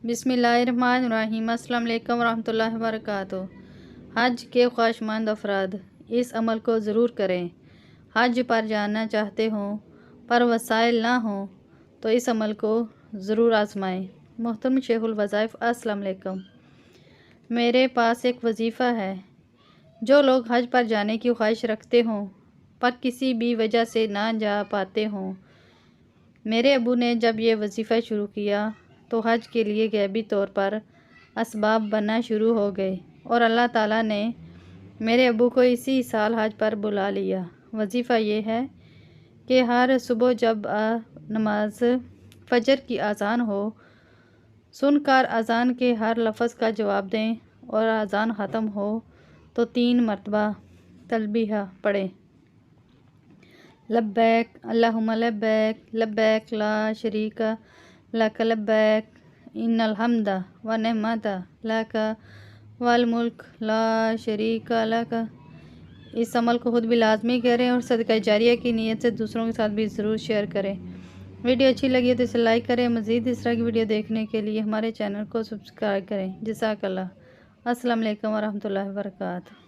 बिस्मिल्लाहिर्रहमानिर्रहीम। अस्सलाम वालेकुम वरहमतुल्लाहि वबरकातुहू। हज के ख्वाहिशमंद अफराद इस अमल को ज़रूर करें। हज पर जाना चाहते हों पर वसाइल ना हों तो इस अमल को ज़रूर आजमाएं। मोहतरम शेखुल वज़ाइफ, अस्सलाम वालेकुम। मेरे पास एक वजीफ़ा है। जो लोग हज पर जाने की ख्वाहिश रखते हों पर किसी भी वजह से ना जा पाते हों, मेरे अबू ने जब ये वजीफ़ा शुरू किया तो हज के लिए गैबी तौर पर असबाब बनना शुरू हो गए और अल्लाह ताला ने मेरे अबू को इसी साल हज पर बुला लिया। वजीफ़ा ये है कि हर सुबह जब नमाज फजर की अज़ान हो, सुनकर अज़ान के हर लफ्ज़ का जवाब दें और अज़ान ख़त्म हो तो 3 मरतबा तलबिया पढ़ें। लब्बैक अल्लाहुम्मा लब्बैक, लब्बैक ला शरीका लक लब्बैक, इन्नल हम्दा व नेमता लक वल मुल्क ला शरीका लक। इस अमल को खुद भी लाजमी करें और सदका जारिया की नीयत से दूसरों के साथ भी ज़रूर शेयर करें। वीडियो अच्छी लगी तो इसे लाइक करें। मज़ीद इस तरह की वीडियो देखने के लिए हमारे चैनल को सब्सक्राइब करें। जज़ाकल्लाह। अस्सलाम वालेकुम वरहमतुल्लाहि वबरकातुहू।